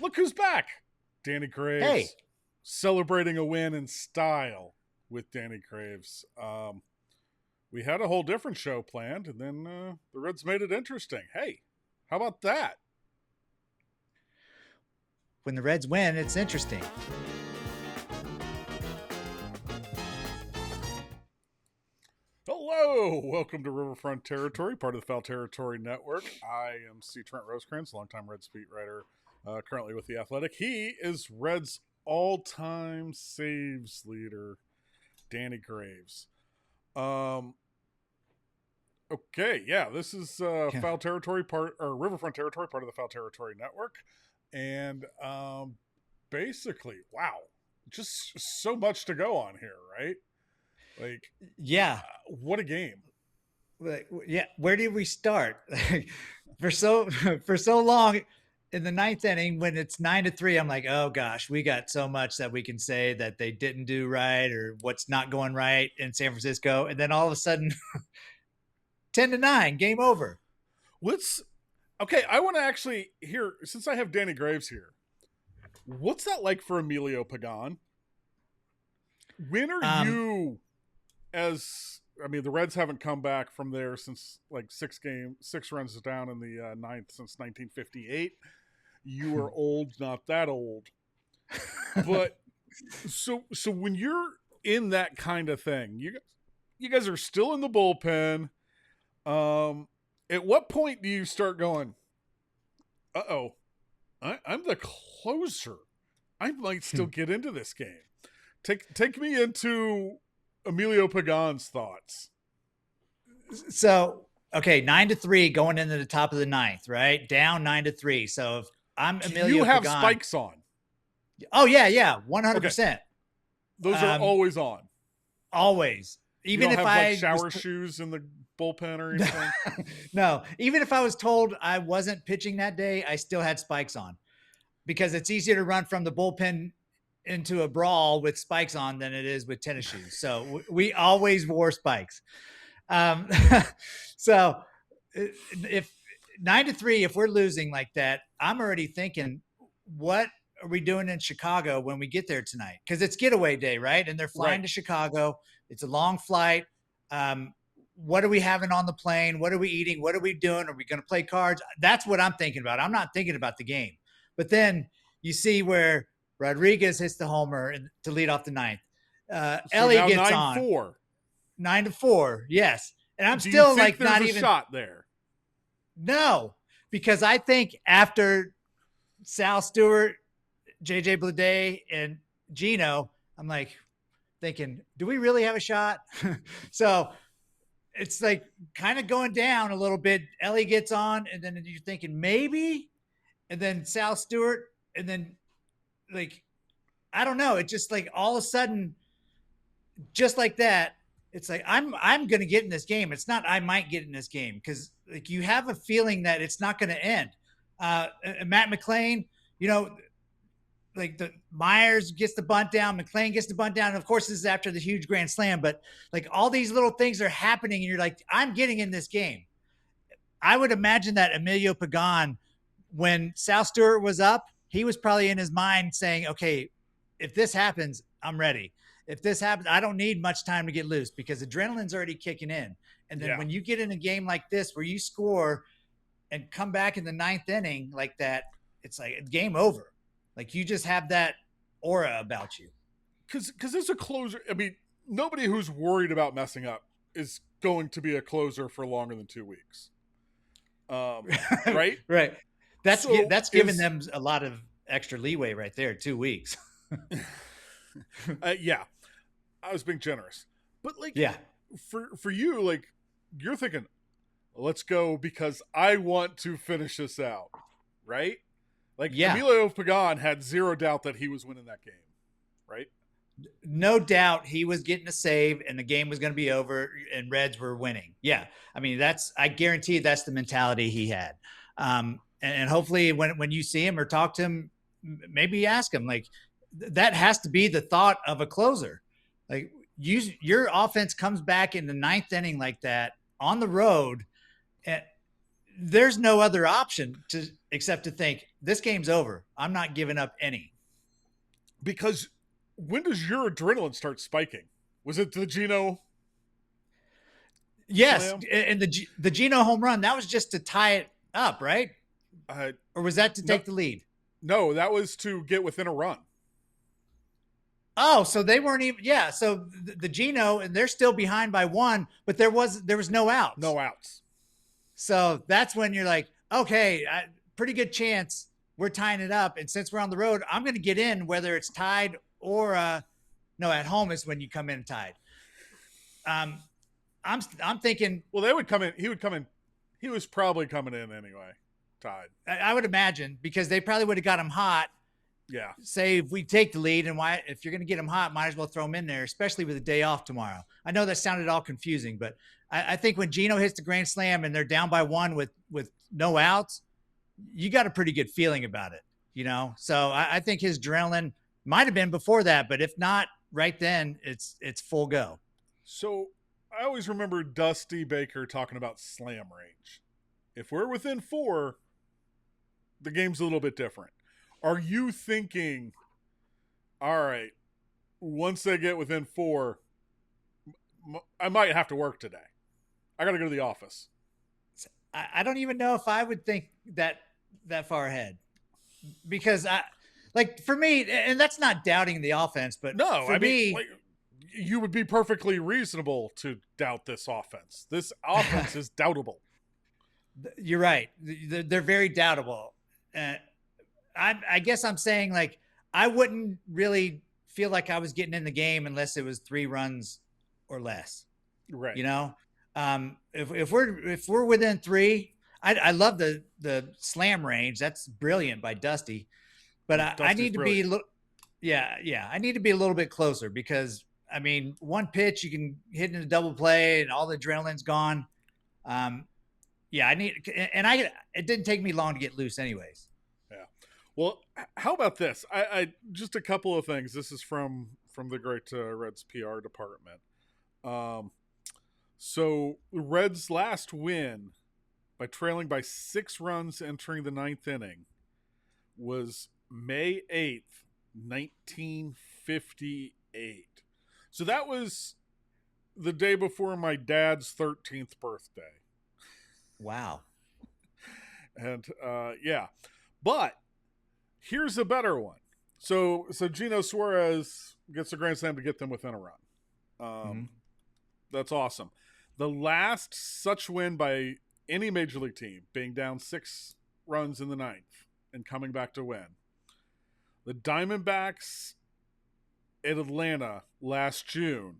Look who's back. Danny Hey, Graves celebrating a win in style with Danny Graves. We had a whole different show planned, and then the Reds made it interesting. Hey, how about that? when the Reds win, it's interesting. Hello, welcome to Riverfront Territory, part of the Foul Territory Network. I am Trent Rosecrans, longtime Reds beat writer, currently with The Athletic. He is Reds' all-time saves leader, Danny Graves. Okay, yeah, this is Foul Territory part or Riverfront Territory, part of the Foul Territory Network, and basically, wow, just so much to go on here, right? Like, Yeah, what a game! yeah. Where did we start? for so for so long in the ninth inning, when it's 9-3, I'm like, oh gosh, we got so much that we can say that they didn't do right or what's not going right in San Francisco, and then all of a sudden, 10-9, game over. Okay, I want to actually hear, since I have Danny Graves here, what's that like for Emilio Pagán? When are you, the Reds haven't come back from there since like 6 runs down in the ninth since 1958. You are old, not that old. But so when you're in that kind of thing, you guys are still in the bullpen. At what point do you start going, uh-oh, I'm the closer. I might still get into this game. Take me into Emilio Pagán's thoughts. So, okay, 9-3 going into the top of the ninth, right? Down 9-3. So if I'm Emilio You have Pagán, spikes on. Oh yeah, 100%. Okay. Those are always on. Always. Even you don't if have, I like, shower shoes in the bullpen or anything. No, even if I was told I wasn't pitching that day, I still had spikes on, because it's easier to run from the bullpen into a brawl with spikes on than it is with tennis shoes. So we always wore spikes. So if 9-3, if we're losing like that, I'm already thinking, what are we doing in Chicago when we get there tonight? Because it's getaway day, right? And they're flying to Chicago. It's a long flight. What are we having on the plane? What are we eating? What are we doing? Are we going to play cards? That's what I'm thinking about. I'm not thinking about the game. But then you see where Rodriguez hits the homer to lead off the ninth. Ellie gets 9-4. 9-4, yes. And I'm still like not even shot there. No, because I think after Sal Stewart, JJ Bleday, and Gino, I'm like thinking, do we really have a shot? So it's like kind of going down a little bit. Ellie gets on, and then you're thinking maybe, and then Sal Stewart, and then like, I don't know. It just like all of a sudden, just like that, it's like I'm going to get in this game. It's not I might get in this game, because like you have a feeling that it's not going to end. Matt McLain, like the Myers gets the bunt down, McLain gets the bunt down. And of course, this is after the huge grand slam, but like all these little things are happening, and you're like, I'm getting in this game. I would imagine that Emilio Pagán, when Sal Stewart was up, he was probably in his mind saying, okay, if this happens, I'm ready. If this happens, I don't need much time to get loose, because adrenaline's already kicking in. And then when you get in a game like this, where you score and come back in the ninth inning like that, it's like game over. Like you just have that aura about you. Because as a closer, I mean, nobody who's worried about messing up is going to be a closer for longer than 2 weeks. Right? Right. That's giving them a lot of extra leeway right there. 2 weeks. Yeah, I was being generous, but like, for you, like you're thinking, let's go because I want to finish this out, right? Like Emilio Pagán had zero doubt that he was winning that game, right? No doubt he was getting a save and the game was going to be over and Reds were winning. Yeah, I mean I guarantee that's the mentality he had. And hopefully when you see him or talk to him, maybe ask him, like, that has to be the thought of a closer. Like your offense comes back in the ninth inning like that on the road, and there's no other option except to think this game's over. I'm not giving up any. Because when does your adrenaline start spiking? Was it the Gino? Yes, Slam? and the Gino home run, that was just to tie it up, right? Or was that to take the lead? No, that was to get within a run. Oh, so they weren't even. Yeah, so the Gino, and they're still behind by 1, but there was no outs. No outs. So that's when you're like, okay, pretty good chance we're tying it up. And since we're on the road, I'm going to get in whether it's tied or no. At home is when you come in tied. I'm thinking. Well, they would come in. He would come in. He was probably coming in anyway. Tied. I would imagine, because they probably would have got him hot. Yeah. Say if we take the lead, and if you're going to get him hot, might as well throw him in there, especially with a day off tomorrow. I know that sounded all confusing, but I think when Gino hits the grand slam and they're down by 1 with no outs, you got a pretty good feeling about it, you know? So I think his adrenaline might have been before that, but if not right then, it's full go. So I always remember Dusty Baker talking about slam range. If we're within 4, the game's a little bit different. Are you thinking, all right, once they get within 4, I might have to work today. I got to go to the office. I don't even know if I would think that far ahead, because for me, and that's not doubting the offense, but no, for me, you would be perfectly reasonable to doubt this offense. This offense is doubtable. You're right. They're very doubtable. I guess I'm saying, like, I wouldn't really feel like I was getting in the game unless it was 3 runs or less. Right. You know, if we're within 3, I love the slam range. That's brilliant by Dusty, but I need to be I need to be a little bit closer, because I mean, 1 pitch you can hit in a double play and all the adrenaline's gone. It didn't take me long to get loose anyways. Yeah. Well, how about this? I just a couple of things. This is from the great Reds PR department. So the Reds' last win, by trailing by 6 runs entering the 9th inning, was May 8th, 1958. So that was the day before my dad's 13th birthday. Wow. And yeah, but here's a better one. So Gino Suárez gets a grand slam to get them within a run. That's awesome. The last such win by any major league team, being down 6 runs in the 9th and coming back to win. The Diamondbacks at Atlanta last June.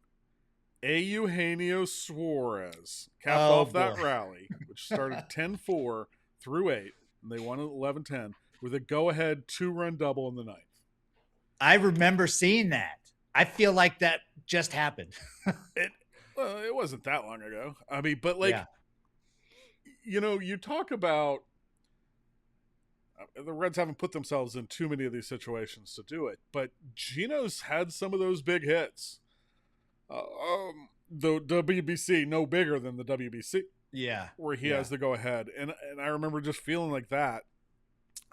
Eugenio Suárez capped off that rally, which started 10-4 through 8, and they won at 11-10 with a go-ahead 2-run double in the 9th. I remember seeing that. I feel like that just happened. It wasn't that long ago. I mean, but you know, you talk about the Reds haven't put themselves in too many of these situations to do it, but Gino's had some of those big hits. The WBC, no bigger than the WBC. Yeah. Where he has the go ahead. And I remember just feeling like that.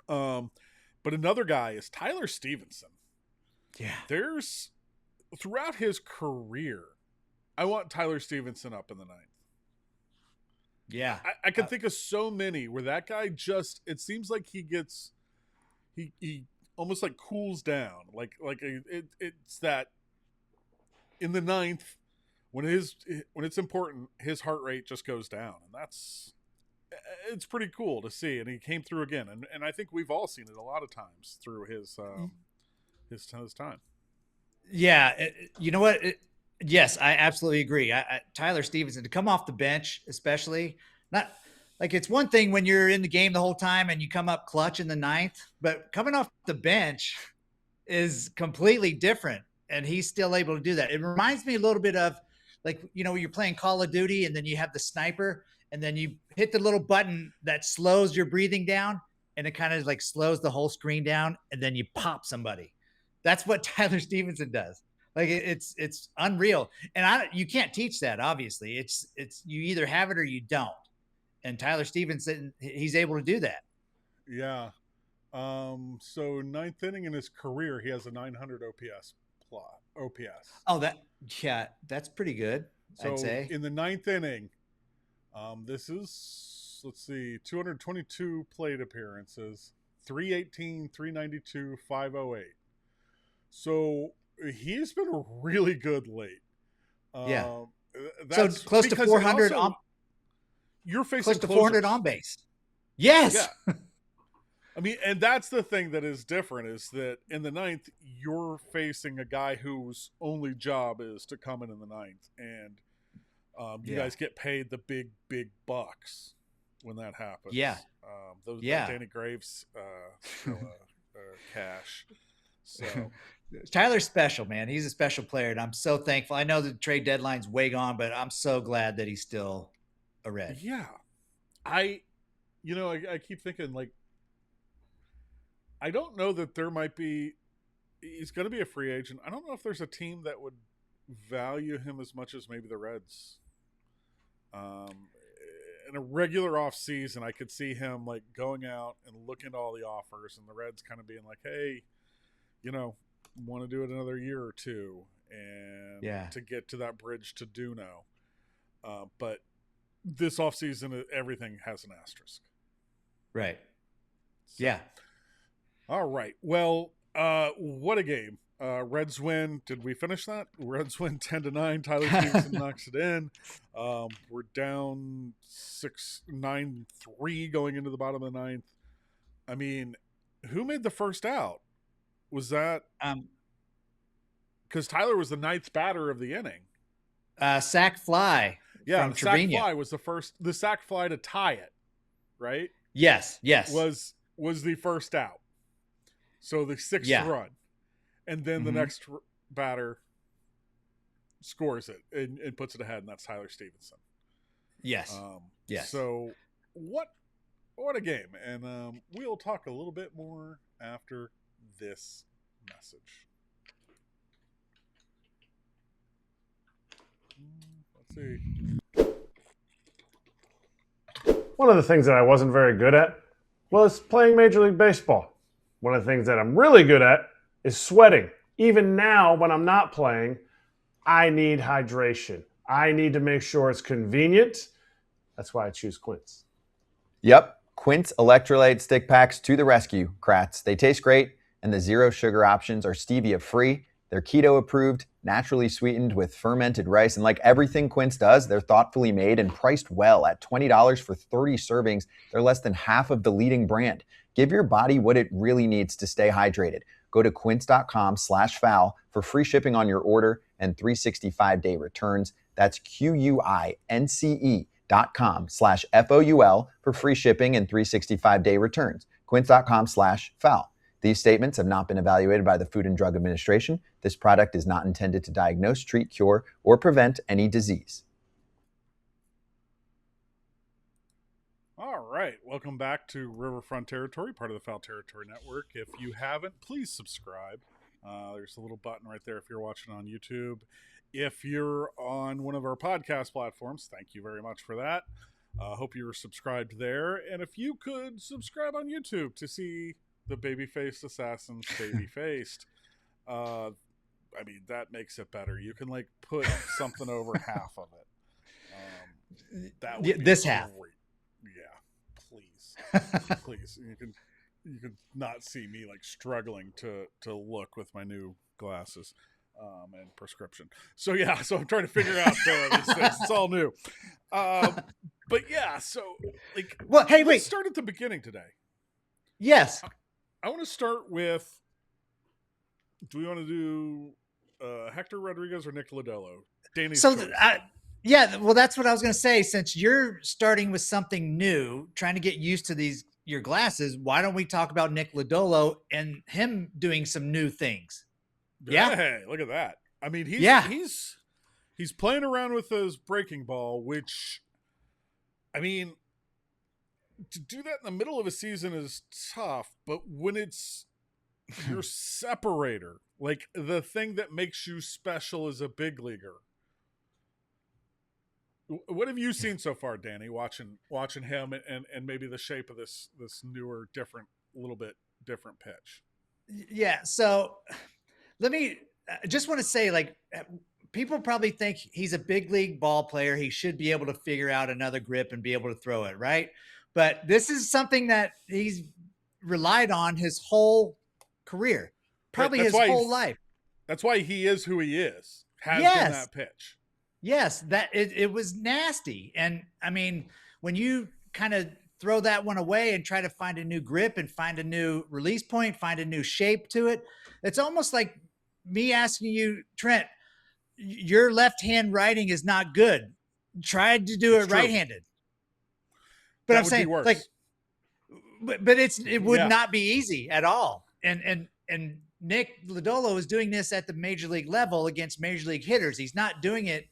But another guy is Tyler Stephenson. Yeah. There's throughout his career, I want Tyler Stephenson up in the 9th. Yeah. I can think of so many where that guy just, it seems like he gets, he almost like cools down. It's that in the 9th, when it's important, his heart rate just goes down, and it's pretty cool to see. And he came through again, and I think we've all seen it a lot of times through his time. Yeah, you know what? Yes, I absolutely agree. Tyler Stephenson, to come off the bench, especially, not like, it's one thing when you're in the game the whole time and you come up clutch in the 9th, but coming off the bench is completely different. And he's still able to do that. It reminds me a little bit of, like, you know, you're playing Call of Duty and then you have the sniper and then you hit the little button that slows your breathing down, and it kind of like slows the whole screen down, and then you pop somebody. That's what Tyler Stephenson does. Like, it's unreal. And you can't teach that, obviously. It's you either have it or you don't. and Tyler Stephenson, he's able to do that. Yeah. So ninth inning in his career, he has a 900 OPS. Oh, that's pretty good. So I'd say in the ninth inning, this is, let's see, 222 plate appearances, 318, 392, 508. So he's been really good late. Yeah. That's so close to 400 also, on. You're facing close to closers. 400 on base. Yes. Yeah. I mean, and that's the thing that is different, is that in the ninth, you're facing a guy whose only job is to come in the ninth, and you guys get paid the big bucks when that happens. Yeah. Danny Graves cash. So Tyler's special, man. He's a special player, and I'm so thankful. I know the trade deadline's way gone, but I'm so glad that he's still a Red. Yeah. I keep thinking, like, I don't know that there might be, he's going to be a free agent. I don't know if there's a team that would value him as much as maybe the Reds. In a regular off season, I could see him like going out and looking at all the offers, and the Reds kind of being like, hey, want to do it another year or two, and to get to that bridge to Duno. But this off season, everything has an asterisk. Right. So, yeah. All right. Well, what a game. Reds win. Did we finish that? Reds win 10-9. Tyler Stephenson knocks it in. We're down 9-3 going into the bottom of the ninth. I mean, who made the first out? Was that because Tyler was the ninth batter of the inning? Sack fly. Yeah, the sack fly was the sack fly to tie it, right? Yes. Was the first out. So the sixth run. And then the next batter scores it and puts it ahead, and that's Tyler Stephenson. Yes. Yes. So what a game. And we'll talk a little bit more after this message. Let's see. One of the things that I wasn't very good at was playing Major League Baseball. One of the things that I'm really good at is sweating. Even now, when I'm not playing, I need hydration. I need to make sure it's convenient. That's why I choose Quince. Yep, Quince electrolyte stick packs to the rescue, Kratz. They taste great, and the zero sugar options are stevia-free. They're keto-approved, naturally sweetened with fermented rice, and like everything Quince does, they're thoughtfully made and priced well. At $20 for 30 servings, they're less than half of the leading brand. Give your body what it really needs to stay hydrated. Go to quince.com/foul for free shipping on your order and 365-day returns. That's QUINCE.com/FOUL for free shipping and 365-day returns. Quince.com/foul. These statements have not been evaluated by the Food and Drug Administration. This product is not intended to diagnose, treat, cure, or prevent any disease. All right. Welcome back to Riverfront Territory, part of the Foul Territory Network. If you haven't, please subscribe. There's a little button right there if you're watching on YouTube. If you're on one of our podcast platforms, thank you very much for that. Hope you're subscribed there. And if you could subscribe on YouTube to see the baby-faced assassins baby-faced, I mean, that makes it better. You can like put something over half of it. That would be this half. Yeah, please. Please. You can not see me like struggling to look with my new glasses and prescription. So yeah, so I'm trying to figure out these things. It's all new. But yeah, so like, well, hey, wait. Let's start at the beginning today. Yes. I want to start with, do we want to do Hector Rodriguez or Nick Lodolo? Danny's choice. Yeah, well, that's what I was going to say. Since you're starting with something new, trying to get used to your glasses, why don't we talk about Nick Lodolo and him doing some new things? Yeah. Hey, look at that. I mean, he's playing around with his breaking ball, which, I mean, to do that in the middle of a season is tough, but when it's your separator, like the thing that makes you special as a big leaguer, What have you seen so far, Danny? Watching him and maybe the shape of this newer, different, a little bit different pitch. Yeah. So let me just want to say, like, people probably think he's a big league ball player. He should be able to figure out another grip and be able to throw it, right? But this is something that he's relied on his whole career, probably his whole life. That's why he is who he is. Has been that pitch. Yes, that it was nasty. And I mean, when you kind of throw that one away and try to find a new grip and find a new release point, find a new shape to it, it's almost like me asking you, Trent, your left-hand writing is not good. Try to do it right-handed. But that I'm saying, like, but it would not be easy at all. And Nick Lodolo is doing this at the major league level against major league hitters. He's not doing it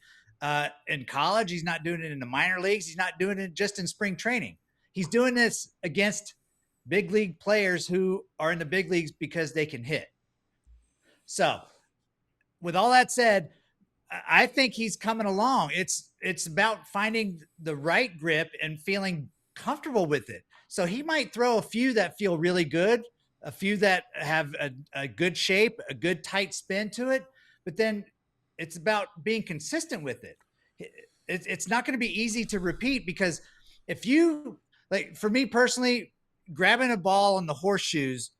in college. He's not doing it in the minor leagues. He's not doing it just in spring training. He's doing this against big league players who are in the big leagues because they can hit. So with all that said, I think he's coming along. It's about finding the right grip and feeling comfortable with it. So he might throw a few that feel really good, a few that have a good shape, a good tight spin to it, but then it's about being consistent with it. It's not going to be easy to repeat, because if you, like, for me personally, grabbing a ball on the horseshoes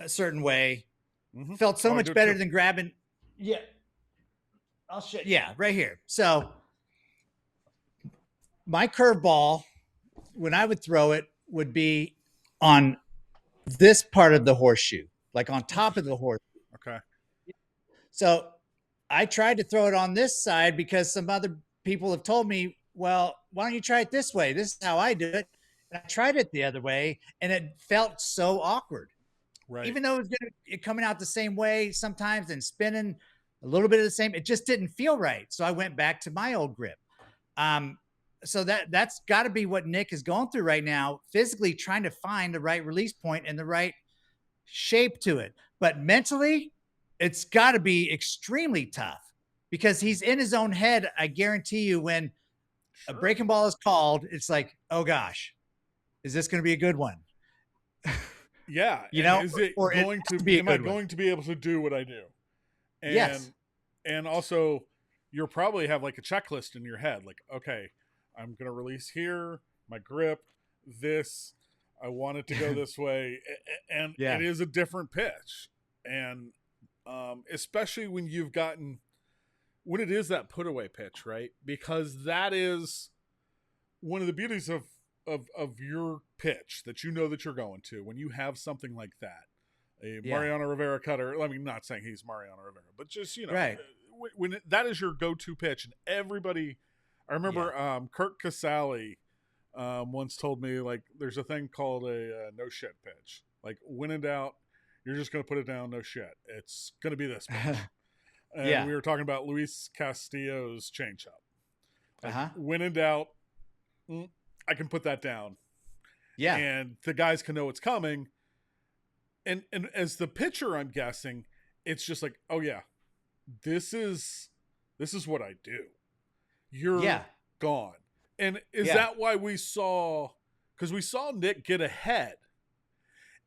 a certain way felt so much better than grabbing. Yeah. I'll show. Yeah, right here. So my curveball, when I would throw it, would be on this part of the horseshoe, like on top of the horseshoe. Okay. So I tried to throw it on this side because some other people have told me, well, why don't you try it this way? This is how I do it. And I tried it the other way, and it felt so awkward. Right. Even though it was coming out the same way sometimes and spinning a little bit of the same, it just didn't feel right. So I went back to my old grip. So that's got to be what Nick is going through right now, physically trying to find the right release point and the right shape to it. But mentally, it's got to be extremely tough, because he's in his own head. I guarantee you, when a breaking ball is called, it's like, oh gosh, is this going to be a good one? Yeah. You know, is it going to be, am I going to be able to do what I do? And, yes. And also, you'll probably have like a checklist in your head. Like, okay, I'm going to release here, my grip, this, I want it to go this way. And it is a different pitch. And especially when you've gotten, when it is that put away pitch, right? Because that is one of the beauties of your pitch that you know that you're going to, when you have something like that. A Mariano Rivera cutter. I mean, not saying he's Mariano Rivera, but just, you know, right. When that is your go-to pitch, and everybody, I remember Kurt Casale once told me, like, there's a thing called a no shit pitch. Like, when in doubt, you're just going to put it down, no shit. It's going to be this pitch. And we were talking about Luis Castillo's changeup. Like, when in doubt, I can put that down. Yeah. And the guys can know it's coming. And as the pitcher, I'm guessing, it's just like, oh yeah, this is what I do. You're gone. And is that why we saw, because we saw Nick get ahead,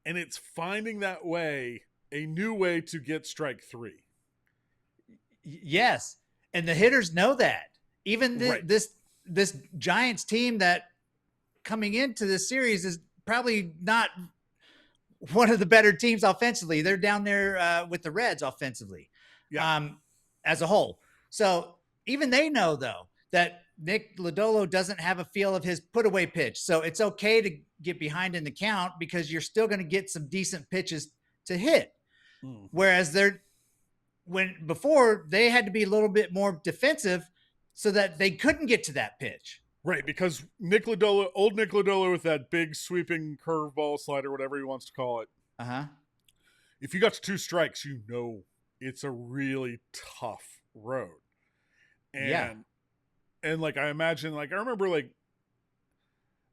and it's finding that way, a new way to get strike three. Yes. And the hitters know that. Even this Giants team that coming into this series is probably not one of the better teams offensively. They're down there with the Reds offensively as a whole. So even they know, though, that Nick Lodolo doesn't have a feel of his put away pitch. So it's okay to get behind in the count, because you're still going to get some decent pitches to hit. Whereas before they had to be a little bit more defensive so that they couldn't get to that pitch. Right, because old Nick Lodolo with that big sweeping curveball, slider, whatever he wants to call it. If you got to 2 strikes, you know it's a really tough road. And like, I imagine, like, I remember like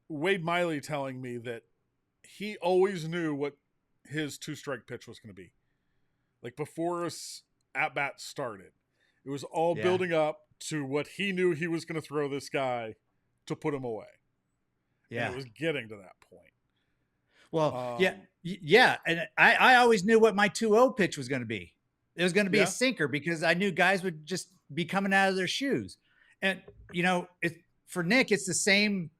Wade Miley telling me that he always knew what his 2-strike pitch was going to be. Like, before his at bat started, it was all building up to what he knew he was going to throw this guy to put him away. Yeah. And it was getting to that point. Well, yeah. And I always knew what my 2-0 pitch was going to be. It was going to be a sinker because I knew guys would just be coming out of their shoes. And, for Nick, it's the same.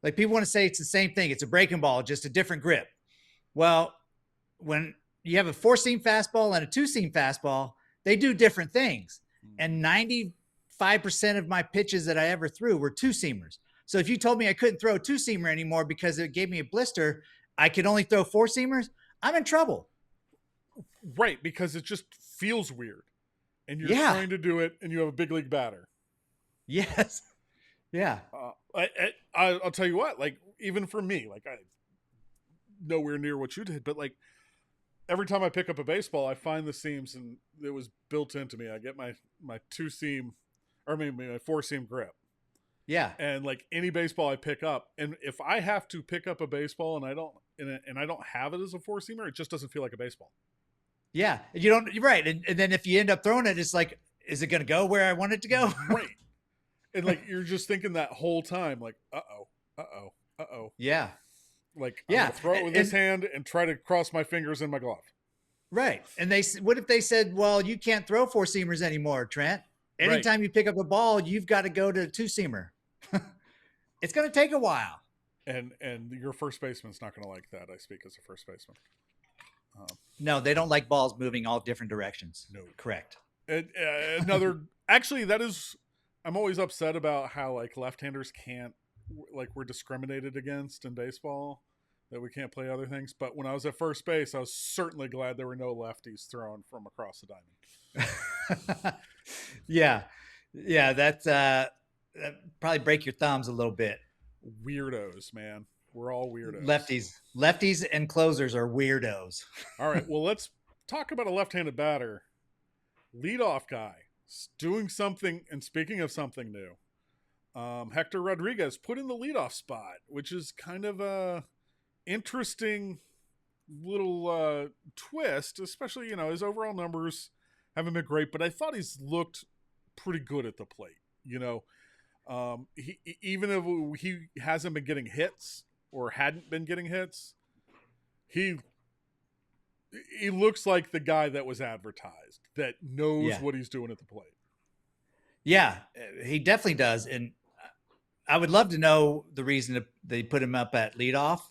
Like, people want to say it's the same thing. It's a breaking ball, just a different grip. Well, when you have a 4-seam fastball and a 2-seam fastball, they do different things. And 95% of my pitches that I ever threw were 2-seamers. So if you told me I couldn't throw a 2-seamer anymore because it gave me a blister, I could only throw 4-seamers, I'm in trouble. Right, because it just feels weird. And you're trying to do it, and you have a big league batter. Yes. Yeah. I'll tell you what, like, even for me, like, I nowhere near what you did, but like every time I pick up a baseball, I find the seams, and it was built into me. I get my 2-seam, or maybe my 4-seam grip. Yeah. And like any baseball I pick up, and if I have to pick up a baseball and I don't have it as a 4-seamer, it just doesn't feel like a baseball. Yeah. You're right. And then if you end up throwing it, it's like, is it going to go where I want it to go? Right. And like, you're just thinking that whole time, like, uh-oh. Yeah. Like, I'm gonna throw it with this hand and try to cross my fingers in my glove. Right. And what if they said, well, you can't throw 4-seamers anymore, Trent? Anytime you pick up a ball, you've got to go to 2-seamer. It's going to take a while. And your first baseman's not going to like that. I speak as a first baseman. No, they don't like balls moving all different directions. No. Correct. Actually, that is, I'm always upset about how like left-handers can't, like, we're discriminated against in baseball, that we can't play other things. But when I was at first base, I was certainly glad there were no lefties thrown from across the diamond. Yeah. That probably break your thumbs a little bit. Weirdos, man. We're all weirdos. Lefties and closers are weirdos. All right. Well, let's talk about a left-handed batter. Leadoff guy doing something. And speaking of something new, Hector Rodriguez put in the leadoff spot, which is kind of a interesting little twist, especially, his overall numbers haven't been great, but I thought he's looked pretty good at the plate. He, even if he hasn't been getting hits or hadn't been getting hits, he looks like the guy that was advertised, that knows what he's doing at the plate. Yeah, he definitely does. And I would love to know the reason they put him up at leadoff.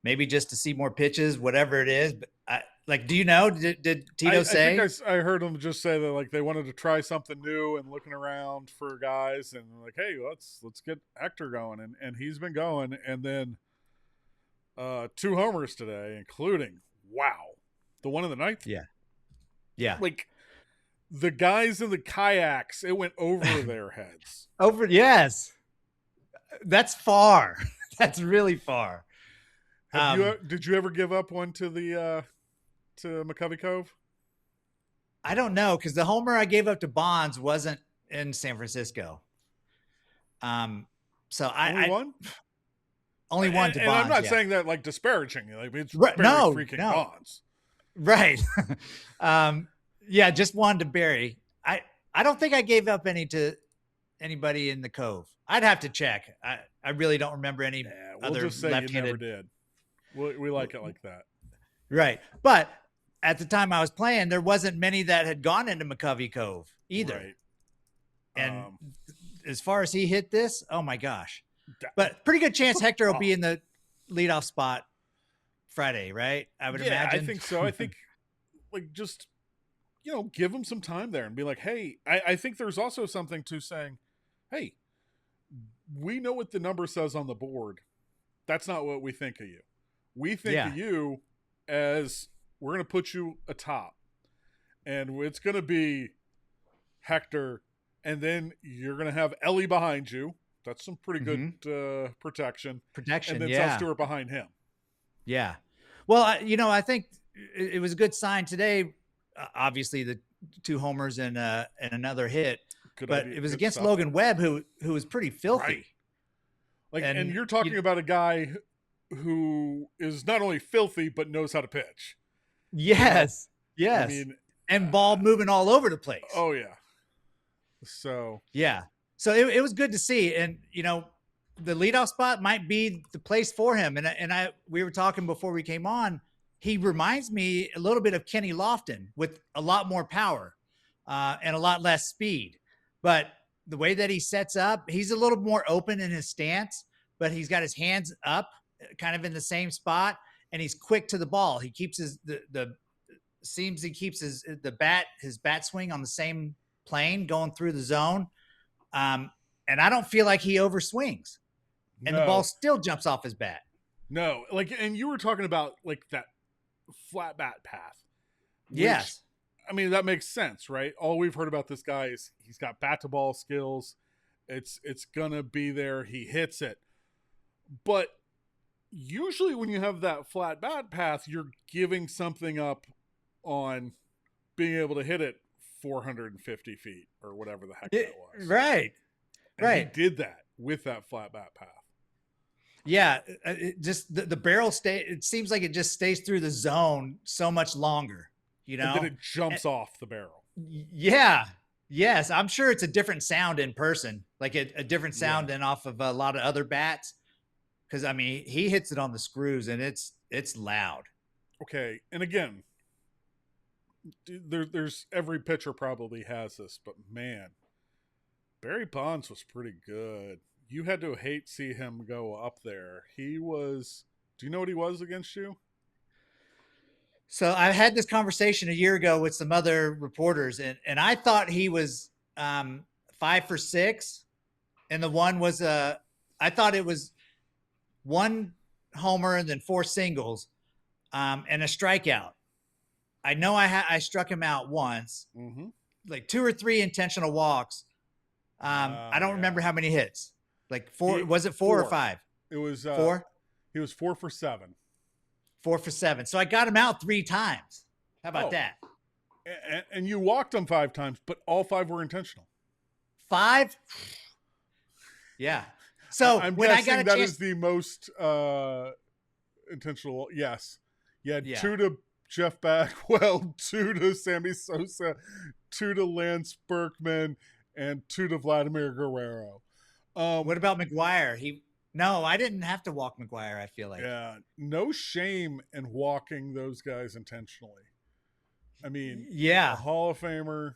Maybe just to see more pitches, whatever it is. But do you know? Did Tito say? I think I heard him just say that like they wanted to try something new and looking around for guys, and like, hey, let's get Hector going, and he's been going, and then 2 homers today, including the one in the ninth. Yeah. Like the guys in the kayaks, it went over their heads. Yes, that's far. That's really far. Did you ever give up one to the to McCovey Cove? I don't know, because the homer I gave up to Bonds wasn't in San Francisco. So only one? Only one to Bonds. And I'm not saying that like disparaging. Like it's freaking Bonds. Right. Just one to Barry. I don't think I gave up any to anybody in the Cove. I'd have to check. I really don't remember any other just say left-handed. You never did. We like it like that. Right. But at the time I was playing, there wasn't many that had gone into McCovey Cove either. Right. And as far as he hit this, oh my gosh. But pretty good chance Hector will be in the leadoff spot Friday, right? I would imagine. I think so. I think like just, give him some time there and be like, hey, I think there's also something to saying, hey, we know what the number says on the board. That's not what we think of you. We think of you as we're going to put you atop, and it's going to be Hector, and then you're going to have Ellie behind you. That's some pretty good protection. And then Sal Stewart behind him. Yeah. Well, I think it was a good sign today. Obviously, the 2 homers and another hit, but it was against Logan Webb, who was pretty filthy. Right. And you're talking about a guy who is not only filthy but knows how to pitch. Yes. I mean, and ball moving all over the place. Oh yeah. So yeah. So it was good to see. And, the leadoff spot might be the place for him. And we were talking before we came on. He reminds me a little bit of Kenny Lofton with a lot more power and a lot less speed. But the way that he sets up, he's a little more open in his stance, but he's got his hands up kind of in the same spot, and he's quick to the ball. He keeps his bat swing on the same plane going through the zone. And I don't feel like he overswings, and the ball still jumps off his bat. No, and you were talking about that flat bat path. Yes. I mean, that makes sense, right? All we've heard about this guy is he's got bat to ball skills. It's gonna be there. He hits it. But usually when you have that flat bat path, you're giving something up on being able to hit it 450 feet or whatever the heck that was. Right. And he did that with that flat bat path. Yeah. Just the barrel it seems like it just stays through the zone so much longer, And then it jumps off the barrel. Yeah. Yes. I'm sure it's a different sound in person, like a different sound than off of a lot of other bats. Cause I mean, he hits it on the screws and it's loud. Okay. And again, there's every pitcher probably has this, but man, Barry Bonds was pretty good. You had to hate see him go up there. He was, do you know what he was against you? So I had this conversation a year ago with some other reporters, and I thought he was 5 for 6. And the one was I thought it was 1 homer and then 4 singles and a strikeout. I know I struck him out once, like 2 or 3 intentional walks. I don't remember how many hits. Like 4, was it 4 or 5? It was 4. He was 4 for 7. 4 for 7. So I got him out 3 times. How about that? And you walked him 5 times, but all 5 were intentional. 5? Yeah. So I'm when I guessing got a that chance, is the most intentional. Yes. You had 2 to Jeff Bagwell, 2 to Sammy Sosa, 2 to Lance Berkman, and 2 to Vladimir Guerrero. What about McGuire? No, I didn't have to walk McGuire, I feel like. Yeah, no shame in walking those guys intentionally. I mean, yeah, Hall of Famer,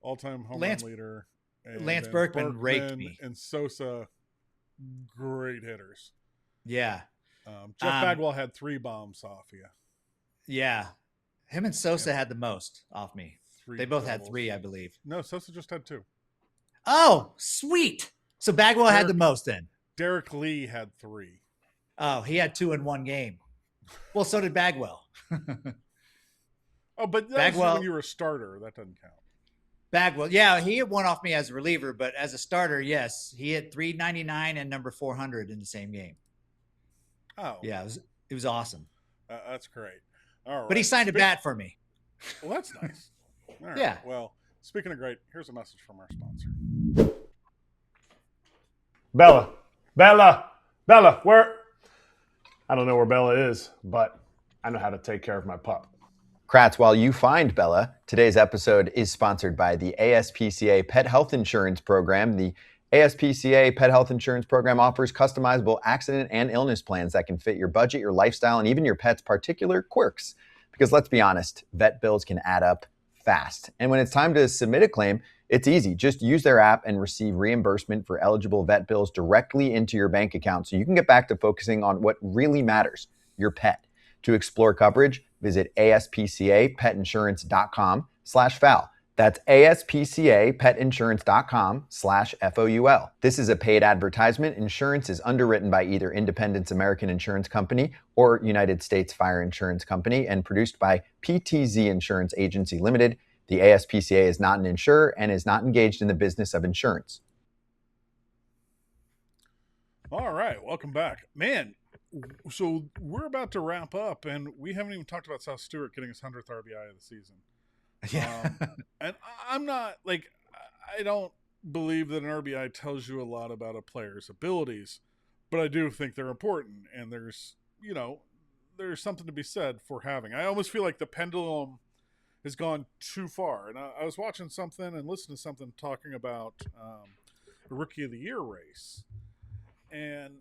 all-time home run leader. And Lance Berkman raked me. And Sosa, great hitters. Yeah. Jeff Bagwell had 3 bombs off you. Yeah. Him and Sosa had the most off me. 3 they both doubles. had 3, I believe. No, Sosa just had 2. Oh, sweet. So Bagwell had the most then. Derek Lee had 3. Oh, he had 2 in 1 game. Well, so did Bagwell. Oh, but that was when you were a starter. That doesn't count. Bagwell, yeah, he had 1 off me as a reliever, but as a starter, yes, he hit 399 and number 400 in the same game. Oh, yeah, it was awesome. That's great. All right, but he signed a bat for me. Well, that's nice. All right. Yeah. Well, speaking of great, here's a message from our sponsor. Bella, where? I don't know where Bella is, but I know how to take care of my pup. Kratz, while you find Bella, today's episode is sponsored by the ASPCA Pet Health Insurance Program. The ASPCA Pet Health Insurance Program offers customizable accident and illness plans that can fit your budget, your lifestyle, and even your pet's particular quirks. Because let's be honest, vet bills can add up fast. And when it's time to submit a claim, it's easy. Just use their app and receive reimbursement for eligible vet bills directly into your bank account so you can get back to focusing on what really matters, your pet. To explore coverage, visit aspcapetinsurance.com/FOUL. That's aspcapetinsurance.com/FOUL. This is a paid advertisement. Insurance is underwritten by either Independence American Insurance Company or United States Fire Insurance Company and produced by PTZ Insurance Agency Limited. The ASPCA is not an insurer and is not engaged in the business of insurance. All right, welcome back. Man, so we're about to wrap up, and we haven't even talked about Sal Stewart getting his 100th RBI of the season. Yeah. And I'm not, I don't believe that an RBI tells you a lot about a player's abilities, but I do think they're important, and there's something to be said for having. I almost feel like the pendulum has gone too far. And I was watching something and listening to something talking about the Rookie of the Year race. And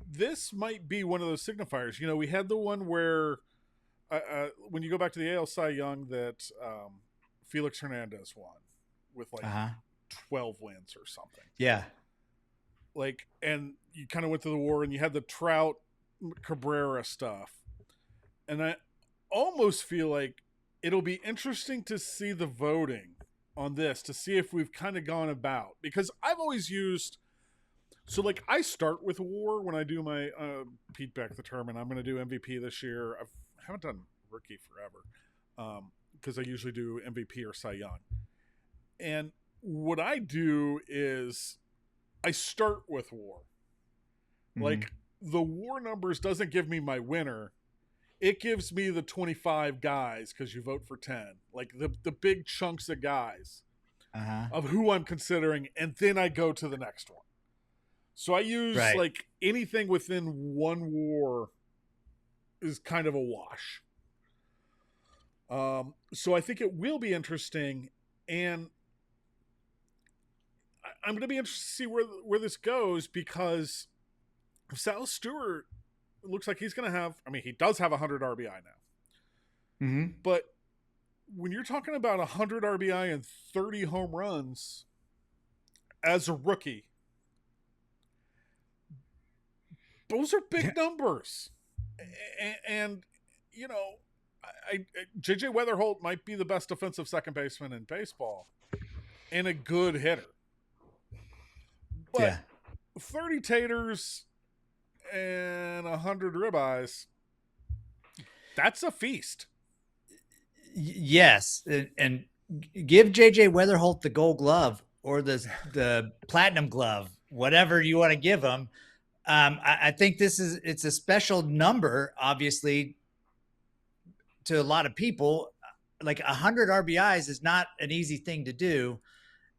this might be one of those signifiers. You know, we had the one where when you go back to the AL Cy Young that Felix Hernandez won with like 12 wins or something. Yeah. Like, and you kind of went to the war and you had the Trout Cabrera stuff. And I almost feel like it'll be interesting to see the voting on this to see if we've kind of gone about, because I've always used, so like I start with war when I do my Pete Beck the term, and I'm going to do MVP this year. I haven't done rookie forever because I usually do MVP or Cy Young. And what I do is I start with war. Like the war numbers doesn't give me my winner. It gives me the 25 guys because you vote for 10. Like the big chunks of guys of who I'm considering, and then I go to the next one. So I use like anything within one war is kind of a wash. So I think it will be interesting, and I'm going to be interested to see where this goes, because Sal Stewart, it looks like he's going to have, I mean, he does have 100 RBI now. But when you're talking about 100 RBI and 30 home runs as a rookie, those are big numbers. And you know, JJ Weatherholt might be the best defensive second baseman in baseball and a good hitter. But 30 taters and 100 ribeyes, that's a feast. Yes. And give JJ Weatherholt the gold glove or the platinum glove, whatever you want to give him. I think it's a special number, obviously, to a lot of people. Like 100 RBIs is not an easy thing to do.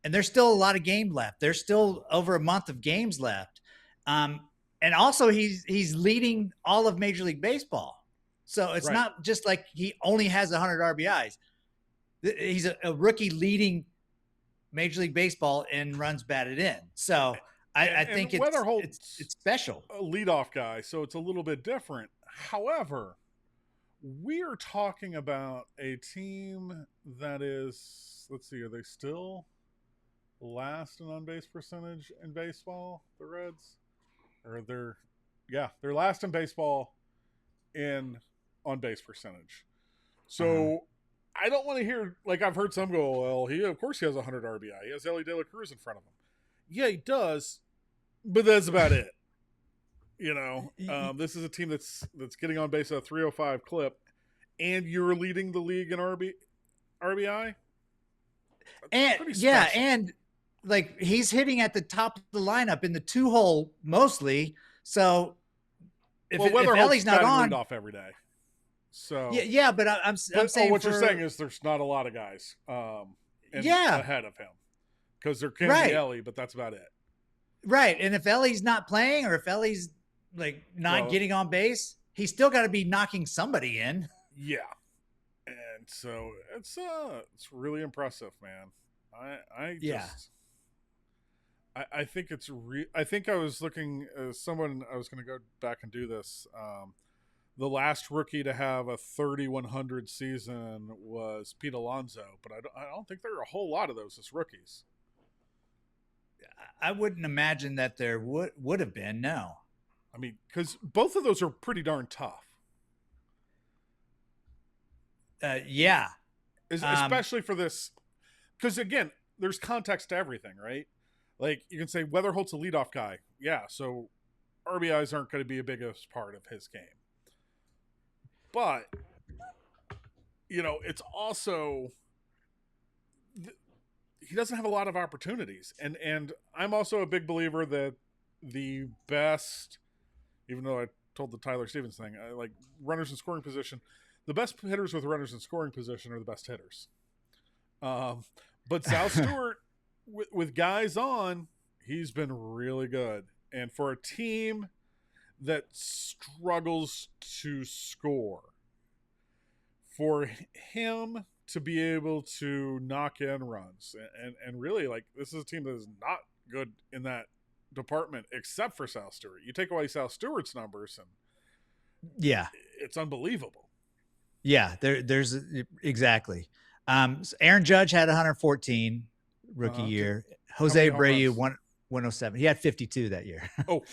And there's still a lot of game left. There's still over a month of games left. And also he's leading all of Major League Baseball. So it's not just like he only has 100 RBIs. He's a rookie leading Major League Baseball in runs batted in. So I think it's special. A leadoff guy, so it's a little bit different. However, we are talking about a team that is, let's see, are they still last in on-base percentage in baseball, the Reds? Or they're last in baseball in on-base percentage. So I don't want to hear, like I've heard some go, well, of course he has 100 RBI. He has Ellie De La Cruz in front of him. Yeah, he does, but that's about it. You know, this is a team that's getting on base at a 305 clip, and you're leading the league in RBI. And like he's hitting at the top of the lineup in the 2-hole mostly. So if Ellie's not on, off every day. So but I'm saying what you're saying is there's not a lot of guys ahead of him, because there can be Ellie, but that's about it. Right, and if Ellie's not playing, or if Ellie's like not getting on base, he's still got to be knocking somebody in. Yeah, and so it's really impressive, man. I think it's I think I was looking someone, I was going to go back and do this. The last rookie to have a 3,100 season was Pete Alonso, but I don't think there are a whole lot of those as rookies. I wouldn't imagine that there would have been. No, I mean, because both of those are pretty darn tough. Especially for this, because again, there's context to everything, right? Like you can say Weatherholt's a leadoff guy, so RBIs aren't going to be a biggest part of his game. But you know, it's also he doesn't have a lot of opportunities, and I'm also a big believer that the best, even though I told the Tyler Stephenson thing, I like runners in scoring position. The best hitters with runners in scoring position are the best hitters. But Sal Stewart, with guys on, he's been really good. And for a team that struggles to score, for him to be able to knock in runs. And really, like, this is a team that is not good in that department except for Sal Stewart. You take away Sal Stewart's numbers and it's unbelievable. Yeah, there's exactly. Aaron Judge had 114 rookie year. Jose Abreu 107. He had 52 that year. Oh,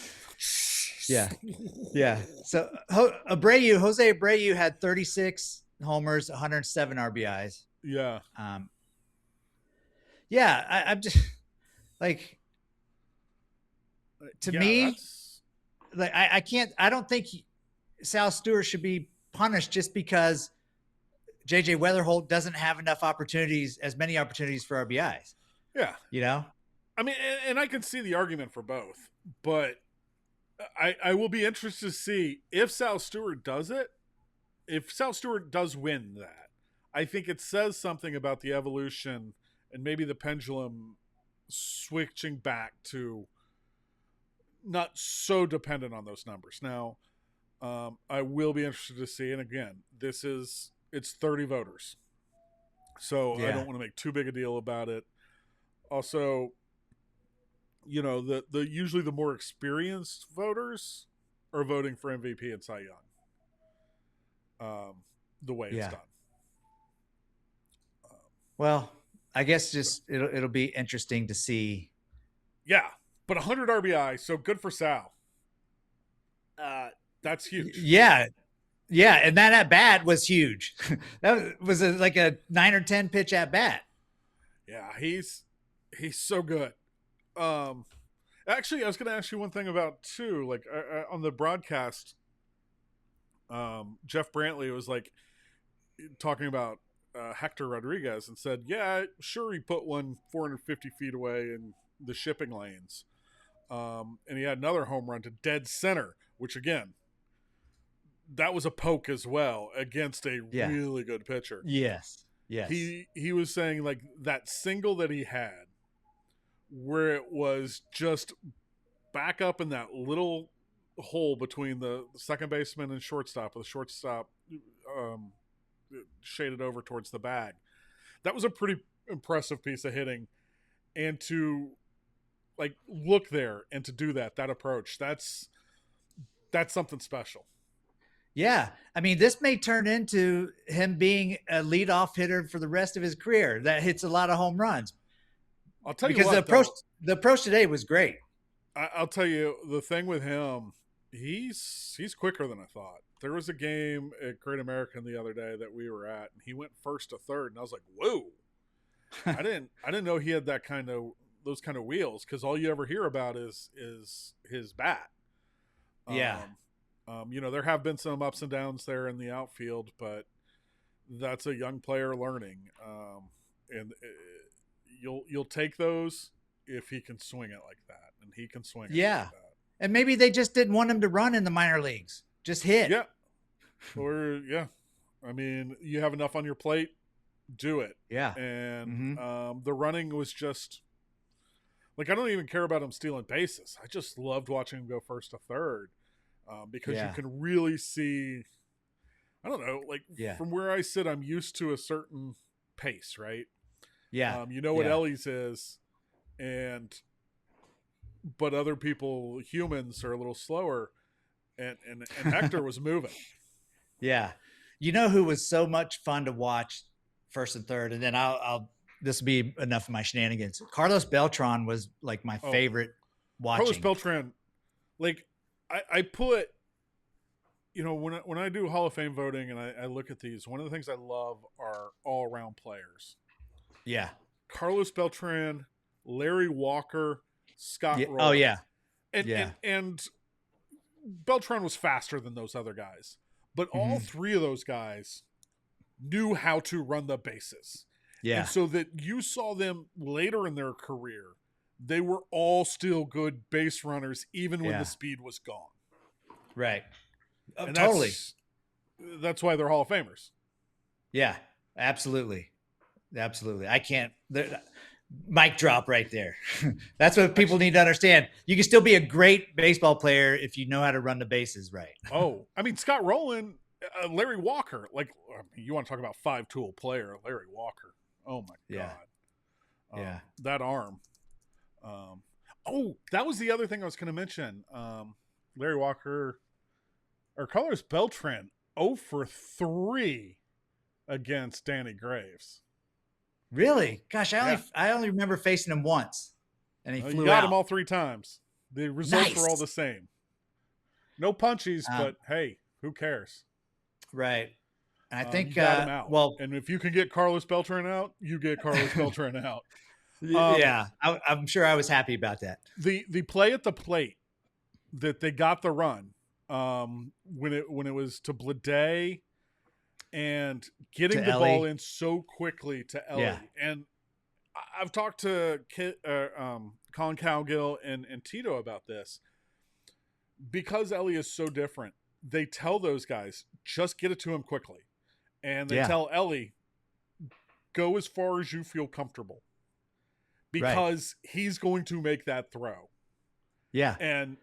yeah. So Jose Abreu had 36 homers, 107 RBIs. Yeah. I'm just like, to me, like I don't think Sal Stewart should be punished just because JJ Weatherholt doesn't have enough as many opportunities for RBIs. Yeah. You know? I mean, and I can see the argument for both, but I will be interested to see if Sal Stewart does it. If Sal Stewart does win that, I think it says something about the evolution and maybe the pendulum switching back to not so dependent on those numbers. Now, I will be interested to see, and again, it's 30 voters. So I don't want to make too big a deal about it. Also, you know, the usually the more experienced voters are voting for MVP and Cy Young. The way it's done. Well, I guess just it'll be interesting to see. Yeah, but 100 RBI, so good for Sal. That's huge. Yeah, and that at bat was huge. That was like a 9 or 10 pitch at bat. Yeah, he's so good. Actually, I was going to ask you one thing about too. Like on the broadcast, Jeff Brantley was like talking about Hector Rodriguez and said, "Yeah, sure, he put one 450 feet away in the shipping lanes, and he had another home run to dead center, which again." That was a poke as well against a really good pitcher. Yes. He was saying like that single that he had where it was just back up in that little hole between the second baseman and shortstop, with the shortstop shaded over towards the bag. That was a pretty impressive piece of hitting. And to like look there and to do that approach, that's something special. Yeah. I mean, this may turn into him being a leadoff hitter for the rest of his career that hits a lot of home runs. I'll tell you because what, the approach today was great. I'll tell you the thing with him, he's quicker than I thought. There was a game at Great American the other day that we were at, and he went first to third, and I was like, whoa. I didn't know he had those kind of wheels, because all you ever hear about is his bat. Yeah. You know, there have been some ups and downs there in the outfield, but that's a young player learning. And you'll take those if he can swing it like that, and he can swing it like that. And maybe they just didn't want him to run in the minor leagues. Just hit. Yeah. Or, I mean, you have enough on your plate, do it. Yeah. And the running was just, like, I don't even care about him stealing bases. I just loved watching him go first to third. Because you can really see, I don't know, like from where I sit, I'm used to a certain pace, right? Yeah. You know what Ellie's is, but other people, humans, are a little slower, and Hector was moving. Yeah. You know who was so much fun to watch first and third, and then this will be enough of my shenanigans. Carlos Beltran was like my favorite watching. Carlos Beltran, like, I put, you know, when I do Hall of Fame voting and I look at these, one of the things I love are all-around players. Yeah. Carlos Beltran, Larry Walker, Scott Rowland. Oh, yeah. And Beltran was faster than those other guys. But all three of those guys knew how to run the bases. Yeah. And so that you saw them later in their career, they were all still good base runners, even when the speed was gone. Right. And totally. That's why they're Hall of Famers. Yeah, absolutely. I can't. Mic drop right there. That's what people need to understand. You can still be a great baseball player if you know how to run the bases right. Oh, I mean, Scott Rowland Larry Walker, like, I mean, you want to talk about 5-tool player, Larry Walker. Oh my Yeah. God. Yeah. That arm. That was the other thing I was going to mention. Larry Walker, or Carlos Beltran, 0 for 3 against Danny Graves. Really? Gosh, I Yeah. only remember facing him once, and he flew You got out. him all 3 times. The results Nice. were all the same. No punchies, Um, but hey, who cares? Right. And I think you got him out. well, And if you can get Carlos Beltran out, you get Carlos Beltran out. yeah, I'm sure I was happy about that. The play at the plate that they got the run when it was to Blade and getting To the Ellie. ball in so quickly to Ellie. Yeah. And I've talked to Colin Cowgill and Tito about this. Because Ellie is so different, they tell those guys, just get it to him quickly. And they tell Ellie, go as far as you feel comfortable. Because he's going to make that throw. Yeah. And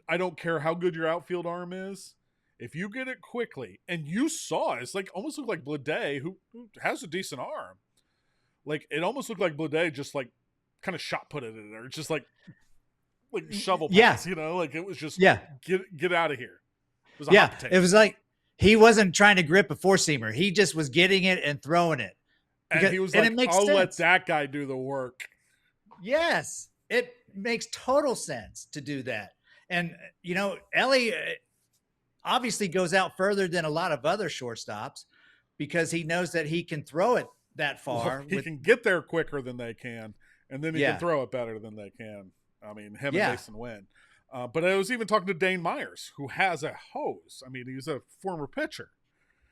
I don't care how good your outfield arm is. If you get it quickly, and you saw it, it's like almost looked like Blade, who has a decent arm. Like, it almost looked like Blade just like kind of shot put it in there. Just like shovel pass, you know, like it was just get out of here. It was a hot potato. It was like he wasn't trying to grip a 4-seamer. He just was getting it and throwing it. And he was like, I'll let that guy do the work. Yes, it makes total sense to do that. And, you know, Ellie obviously goes out further than a lot of other shortstops because he knows that he can throw it that far. Well, he can get there quicker than they can, and then he can throw it better than they can. I mean, him and Mason Wynn. But I was even talking to Dane Myers, who has a hose. I mean, he's a former pitcher.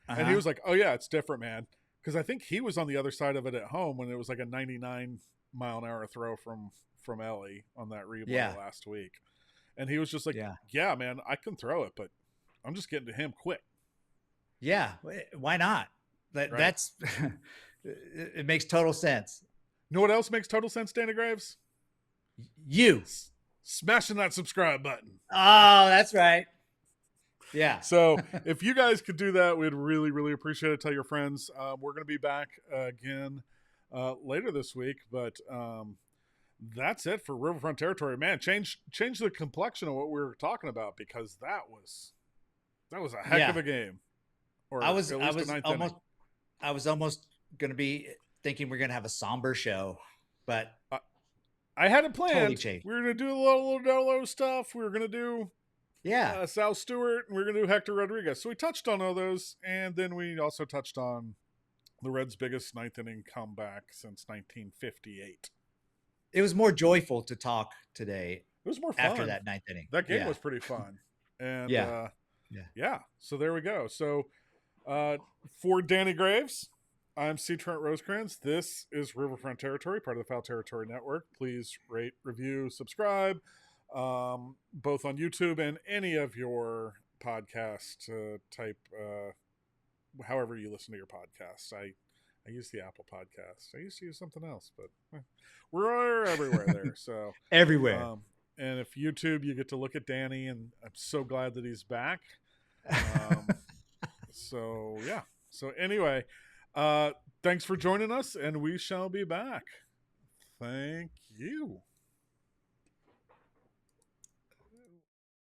And he was like, oh, yeah, it's different, man. Because I think he was on the other side of it at home when it was like a 99-mile-an-hour throw from Ellie on that replay last week. And he was just like, yeah, man, I can throw it, but I'm just getting to him quick. Yeah, why not? That's it makes total sense. You know what else makes total sense, Danny Graves? You smashing that subscribe button. Oh, that's right. Yeah. So if you guys could do that, we'd really, really appreciate it. Tell your friends. We're going to be back again later this week, but that's it for Riverfront Territory. Man, change the complexion of what we were talking about, because that was a heck of a game. Or I was almost going to be thinking we're going to have a somber show, but I had it planned. Totally changed. We were going to do a little Dolo stuff. We were going to do Sal Stewart, and we were going to do Hector Rodriguez. So we touched on all those, and then we also touched on the Reds' biggest ninth inning comeback since 1958. It was more joyful to talk today. It was more fun after that ninth inning. That game was pretty fun. And so there we go. So for Danny Graves, I'm C. Trent Rosecrans. This is Riverfront Territory, part of the Foul Territory Network. Please rate, review, subscribe, both on YouTube and any of your podcast type, however you listen to your podcasts. I use the Apple Podcast. I used to use something else, but we're everywhere there. So everywhere. And if YouTube, you get to look at Danny, and I'm so glad that he's back. So yeah. So anyway, thanks for joining us, and we shall be back. Thank you.